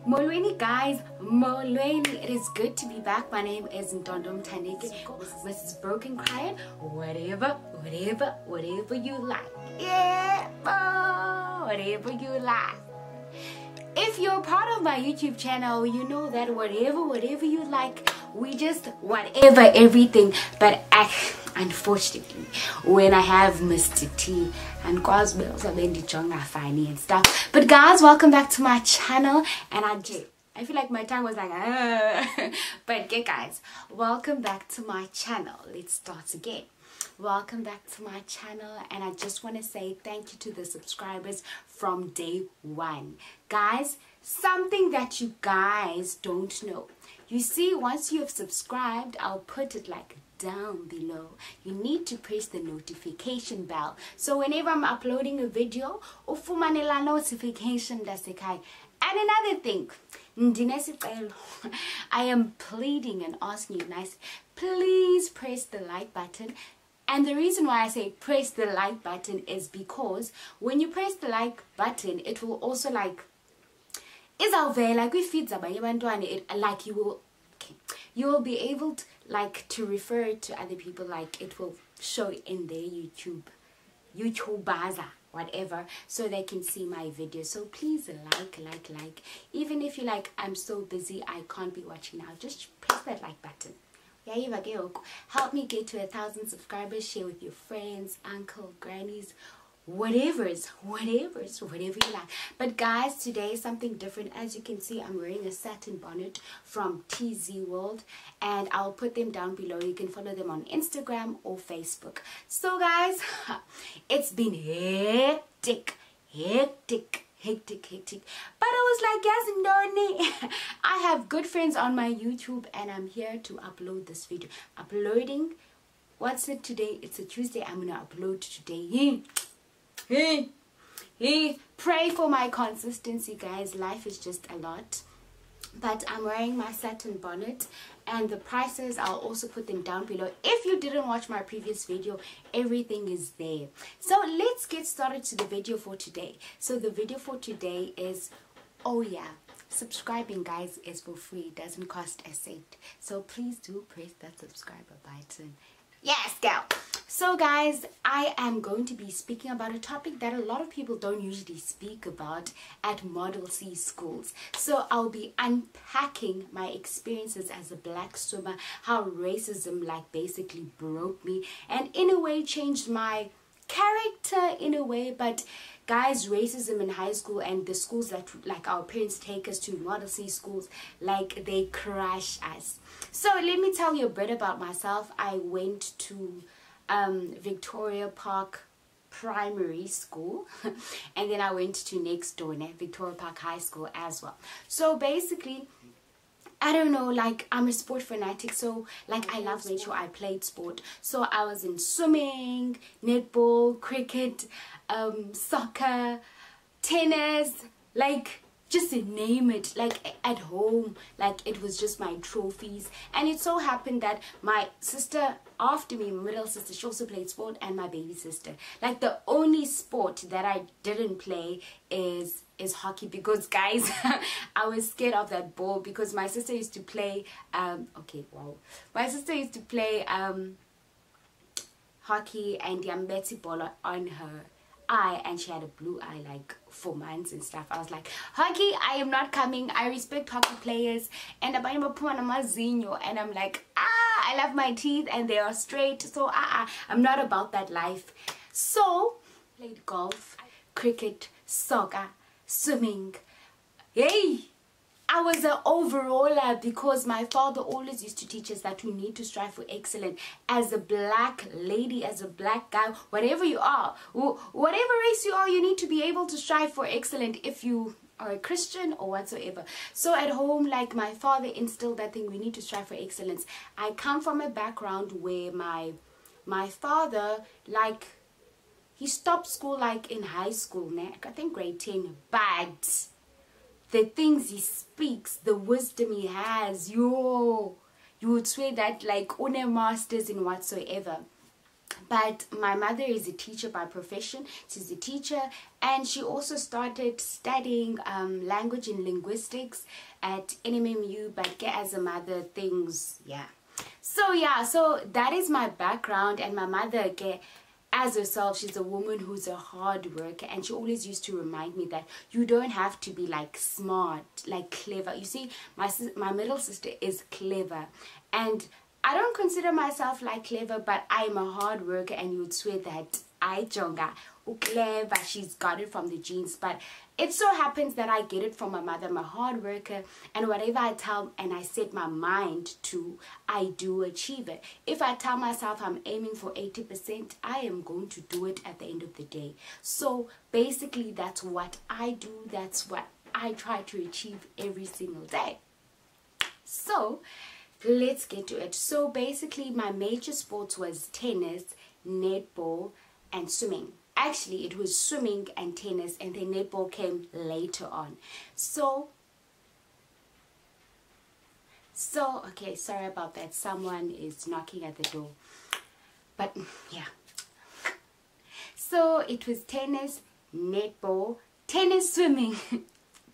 Molweni guys, Molweni. It is good to be back. My name is Ndondom Taneke, Mrs. Broken Crying, whatever you like. Yeah, whatever you like. If you're part of my YouTube channel, you know that whatever you like, we just whatever everything. But unfortunately, when I have Mr. T and Cosmos and stuff. But guys, welcome back to my channel. And I feel like my tongue was like but okay guys, welcome back to my channel. Let's start again. Welcome back to my channel, and I just want to say thank you to the subscribers from day one. Guys, something that you guys don't know. You see, once you have subscribed, I'll put it like down below. You need to press the notification bell. So whenever I'm uploading a video, ufumanela notification dasekai. And another thing, I am pleading and asking you nice, please press the like button. And the reason why I say press the like button is because when you press the like button, it will also like you will be able to to refer it to other people, like it will show in their YouTubers, whatever, so they can see my video. So please like, even if you like, I'm so busy I can't be watching now, just press that like button. Help me get to 1,000 subscribers. Share with your friends, uncle, grannies, whatever you like. But guys, today is something different. As you can see, I'm wearing a satin bonnet from TZ World, and I'll put them down below. You can follow them on Instagram or Facebook. So guys, it's been hectic. But I was like, yes, Ndoni, I have good friends on my YouTube, and I'm here to upload this video. Uploading, what's it today? It's a Tuesday. I'm gonna upload today. Pray for my consistency, guys. Life is just a lot. But I'm wearing my satin bonnet, and the prices, I'll also put them down below. If you didn't watch my previous video, everything is there. So let's get started to the video for today. So the video for today is, oh yeah, subscribing, guys, is for free. It doesn't cost a cent. So please do press that subscriber button. Yes, girl. So guys, I am going to be speaking about a topic that a lot of people don't usually speak about at Model C schools. So I'll be unpacking my experiences as a black swimmer, how racism basically broke me and in a way changed my character in a way. But guys, racism in high school and the schools that our parents take us to, Model C schools, they crush us. So let me tell you a bit about myself. I went to Victoria Park Primary School and then I went to next door, Victoria Park High School as well. So basically, I don't know, I'm a sport fanatic, so I love nature. I played sport, so I was in swimming, netball, cricket, soccer, tennis, just to name it. At home, it was just my trophies. And it so happened that my sister after me, my middle sister, she also played sport, and my baby sister, the only sport that I didn't play is hockey, because guys, I was scared of that ball, because my sister used to play my sister used to play hockey, and Yambeti ball on her eye, and she had a blue eye for months and stuff. I was like, hockey, I am not coming. I respect hockey players, and I'm like, I love my teeth and they are straight, so I'm not about that life. So played golf, cricket, soccer, swimming. Hey, I was an overaller, because my father always used to teach us that we need to strive for excellence. As a black lady, as a black guy, whatever you are, whatever race you are, you need to be able to strive for excellence if you are a Christian or whatsoever. So at home, my father instilled that thing, we need to strive for excellence. I come from a background where my father, he stopped school in high school, I think grade 10, but the things he speaks, the wisdom he has, you would swear that une masters in whatsoever. But my mother is a teacher by profession. She's a teacher, and she also started studying language and linguistics at NMMU. But as a mother, things, yeah. So yeah, so that is my background. And my mother, as herself, she's a woman who's a hard worker, and she always used to remind me that you don't have to be like smart, like clever. You see, my middle sister is clever, and I don't consider myself like clever, but I'm a hard worker, and you would swear that Jonga clever, she's got it from the genes. But it so happens that I get it from my mother. I'm a hard worker, and whatever I tell and I set my mind to, I do achieve it. If I tell myself I'm aiming for 80%, I am going to do it at the end of the day. So basically, that's what I do. That's what I try to achieve every single day. So let's get to it. So basically, my major sports was tennis, netball, and swimming. Actually, it was swimming and tennis, and then netball came later on. So okay, sorry about that. Someone is knocking at the door. But yeah. So it was tennis, netball, tennis, swimming,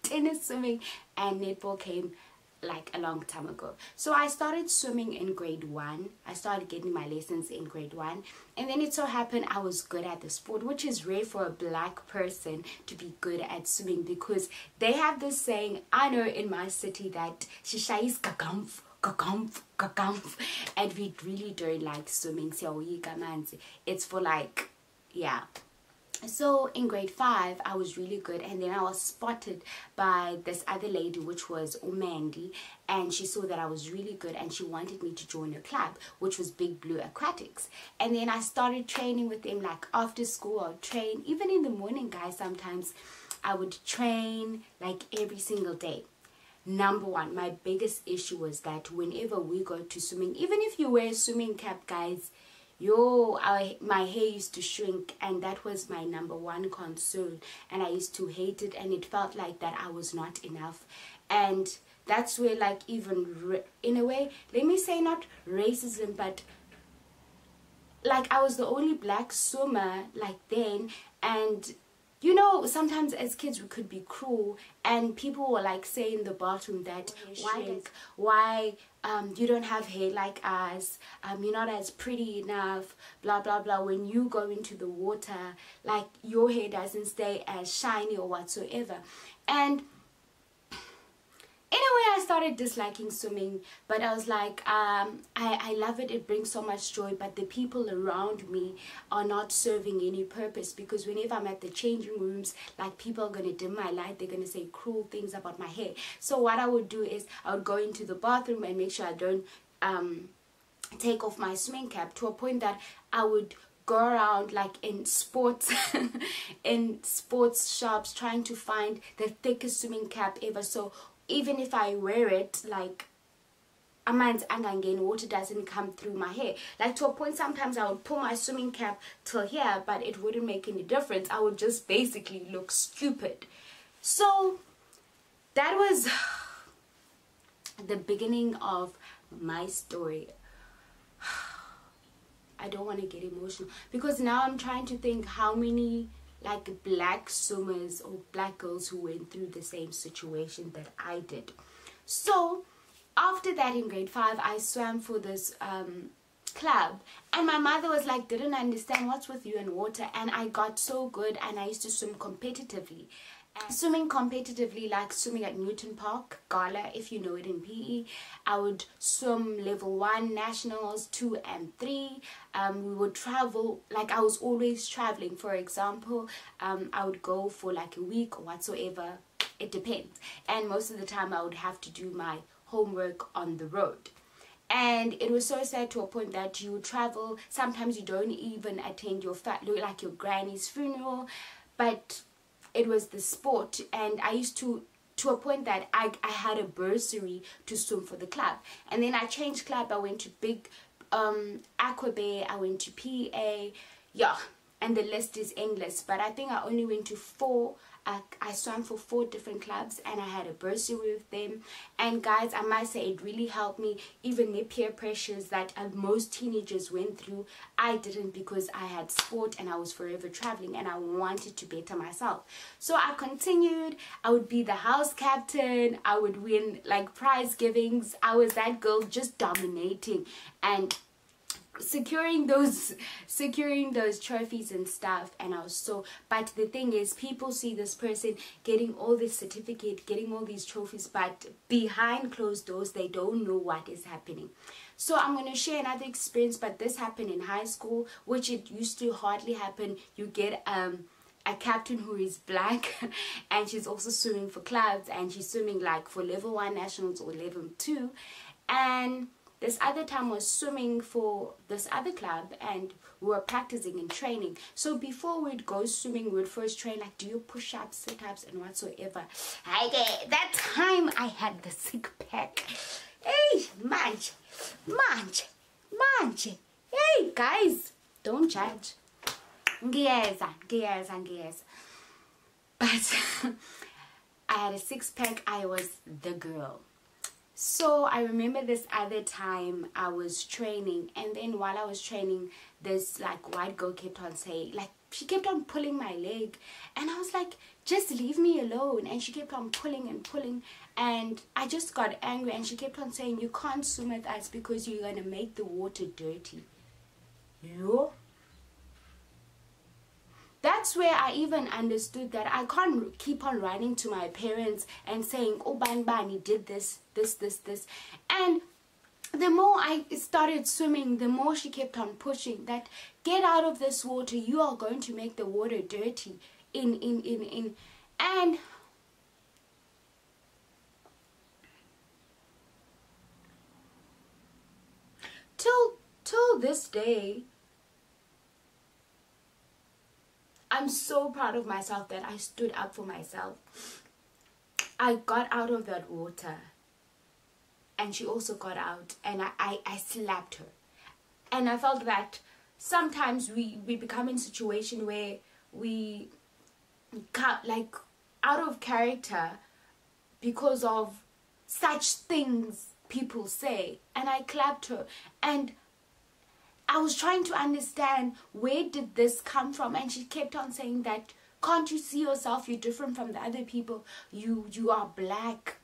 tennis, swimming, and netball came like a long time ago. So I started swimming in grade 1. I started getting my lessons in grade 1, and then it so happened I was good at the sport, which is rare for a black person to be good at swimming, because they have this saying, I know in my city, that shishais kakamf kakamf kakamf, and we really don't like swimming. It's for like, yeah. So in grade 5, I was really good, and then I was spotted by this other lady, which was Umandi, and she saw that I was really good, and she wanted me to join her club, which was Big Blue Aquatics. And then I started training with them, like after school. I'll train, even in the morning, guys. Sometimes I would train like every single day. Number one, my biggest issue was that whenever we go to swimming, even if you wear a swimming cap, guys, my hair used to shrink, and that was my number one concern, and I used to hate it, and it felt like that I was not enough. And that's where, like, even in a way, let me say not racism, but like I was the only black swimmer like then. And you know, sometimes as kids we could be cruel, and people were like saying in the bathroom that why you don't have hair like us, you're not as pretty enough, blah blah blah. When you go into the water, like, your hair doesn't stay as shiny or whatsoever. And in a way, I started disliking swimming, but I was like, I love it. It brings so much joy, but the people around me are not serving any purpose, because whenever I'm at the changing rooms, like, people are going to dim my light. They're going to say cruel things about my hair. So what I would do is I would go into the bathroom and make sure I don't take off my swimming cap, to a point that I would go around like in sports in sports shops trying to find the thickest swimming cap ever. So even if I wear it, like, a man's angangeni, water doesn't come through my hair. Like, to a point, sometimes I would pull my swimming cap till here, but it wouldn't make any difference. I would just basically look stupid. So that was the beginning of my story. I don't want to get emotional, because now I'm trying to think how many like black swimmers or black girls who went through the same situation that I did. So after that, in grade 5, I swam for this club, and my mother was like, didn't understand what's with you and water. And I got so good, and I used to swim competitively. And swimming competitively, like swimming at Newton Park Gala, if you know it, in PE. I would swim level 1 nationals, 2 and 3. We would travel, like, I was always traveling. For example, I would go for like a week or whatsoever. It depends. And most of the time I would have to do my homework on the road. And it was so sad, to a point that you would travel, sometimes you don't even attend your like your granny's funeral, but it was the sport. And I used to a point that I had a bursary to swim for the club. And then I changed club. I went to Big Aqua Bay, I went to PA, yeah, and the list is endless. But I think I only went to 4 I swam for 4 different clubs and I had a bursary with them. And guys, I must say it really helped me. Even the peer pressures that most teenagers went through, I didn't, because I had sport and I was forever traveling and I wanted to better myself. So I continued. I would be the house captain. I would win like prize givings. I was that girl just dominating and securing those trophies and stuff. And I was so, but the thing is, people see this person getting all this certificate, getting all these trophies, but behind closed doors they don't know what is happening. So I'm going to share another experience, but this happened in high school, which it used to hardly happen. You get a captain who is black and she's also swimming for clubs, and she's swimming like for level 1 nationals or level 2. And this other time was swimming for this other club, and we were practicing and training. So before we'd go swimming, we'd first train like do your push-ups, sit-ups and whatsoever. That time I had the sick pack. Hey, manch. Hey, guys, don't judge. Ngiyeza. But I had a 6-pack. I was the girl. So I remember this other time I was training, and then while I was training, this like white girl kept on saying, like, she kept on pulling my leg, and I was like, just leave me alone. And she kept on pulling and pulling, and I just got angry, and she kept on saying, you can't swim with us because you're gonna make the water dirty. Yo. That's where I even understood that I can't keep on running to my parents and saying, oh, Bani did this. And the more I started swimming, the more she kept on pushing that, get out of this water. You are going to make the water dirty. And till this day, I'm so proud of myself that I stood up for myself. I got out of that water, and she also got out, and I slapped her. And I felt that sometimes we become in a situation where we got like out of character because of such things people say. And I clapped her, and I was trying to understand, where did this come from? And she kept on saying that, can't you see yourself? You're different from the other people. You are black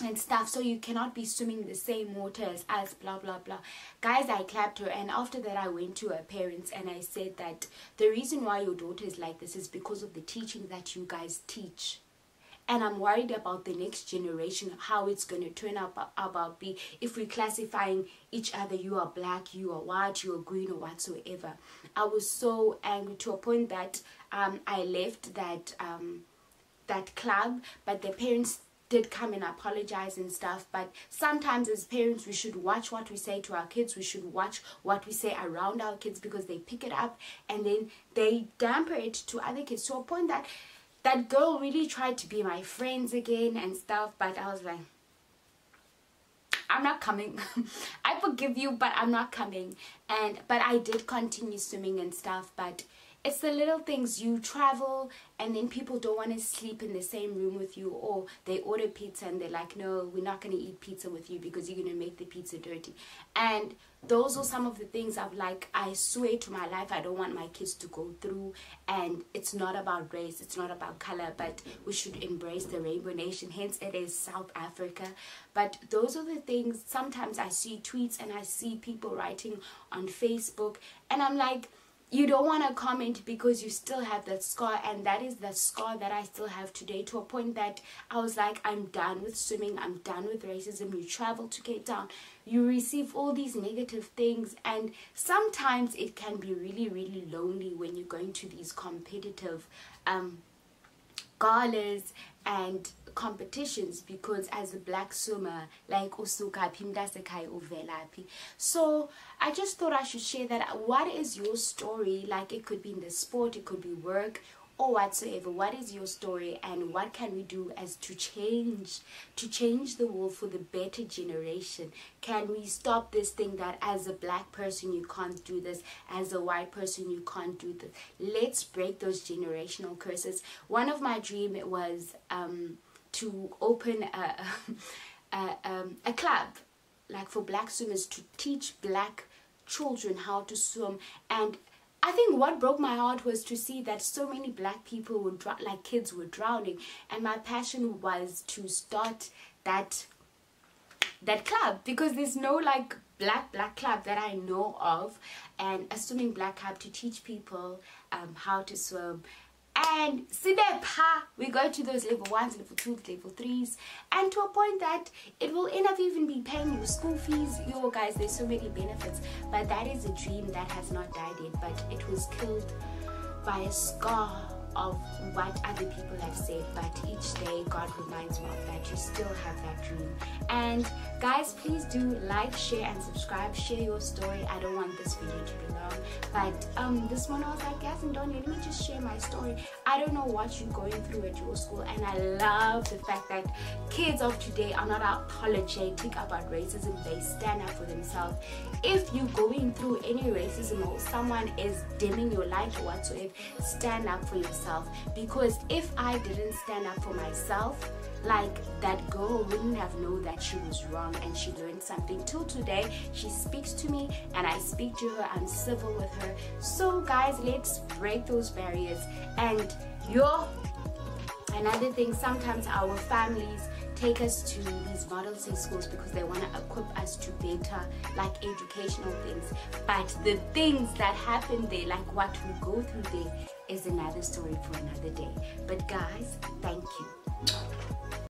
and stuff, so you cannot be swimming the same water as us, blah blah blah. Guys, I clapped her, and after that I went to her parents and I said that the reason why your daughter is like this is because of the teaching that you guys teach. And I'm worried about the next generation, how it's going to turn out about be if we're classifying each other. You are black, you are white, you are green, or whatsoever. I was so angry to a point that I left that club. But the parents did come and apologize and stuff. But sometimes as parents, we should watch what we say to our kids. We should watch what we say around our kids, because they pick it up and then they damper it to other kids, to a point that that girl really tried to be my friends again and stuff. But I was like, I'm not coming. I forgive you, but I'm not coming. But I did continue swimming and stuff. But it's the little things. You travel and then people don't want to sleep in the same room with you, or they order pizza and they're like, no, we're not going to eat pizza with you because you're going to make the pizza dirty. And those are some of the things I'm like, I swear to my life, I don't want my kids to go through. And it's not about race, it's not about color, but we should embrace the Rainbow Nation. Hence it is South Africa. But those are the things. Sometimes I see tweets and I see people writing on Facebook, and I'm like, you don't want to comment because you still have that scar. And that is the scar that I still have today, to a point that I was like, I'm done with swimming, I'm done with racism. You travel to Cape Town, you receive all these negative things, and sometimes it can be really, really lonely when you're going to these competitive galas and competitions, because as a black swimmer, like usukaphi mntasekhaya uvelaphi. So I just thought I should share that. What is your story? Like, it could be in the sport, it could be work, or whatsoever. What is your story, and what can we do as to change the world for the better generation? Can we stop this thing that as a black person you can't do this, as a white person you can't do this? Let's break those generational curses. One of my dreams was to open a club, like for black swimmers, to teach black children how to swim. And I think what broke my heart was to see that so many black people would like kids were drowning, and my passion was to start that club, because there's no like black club that I know of, and a swimming black club to teach people how to swim. And we go to those level 1s, level 2s, level 3s, and to a point that it will end up even be paying your school fees. Yo guys, there's so many benefits, but that is a dream that has not died yet, but it was killed by a scar of what other people have said. But each day God reminds me of that you still have that dream. And guys, please do like, share and subscribe. Share your story. I don't want this video to be long, but this morning I was like, guys, and Donnie, let me just share my story. I don't know what you're going through at your school, and I love the fact that kids of today are not apologetic about racism. They stand up for themselves. If you're going through any racism or someone is dimming your light or whatsoever, stand up for yourself. Because if I didn't stand up for myself, like, that girl wouldn't have known that she was wrong, and she learned something. Till today she speaks to me and I speak to her, I'm civil with her. So guys, let's break those barriers. And another thing, sometimes our families take us to these Model C schools because they want to equip us to better like educational things, but the things that happen there, like what we go through there, is another story for another day. But guys, thank you.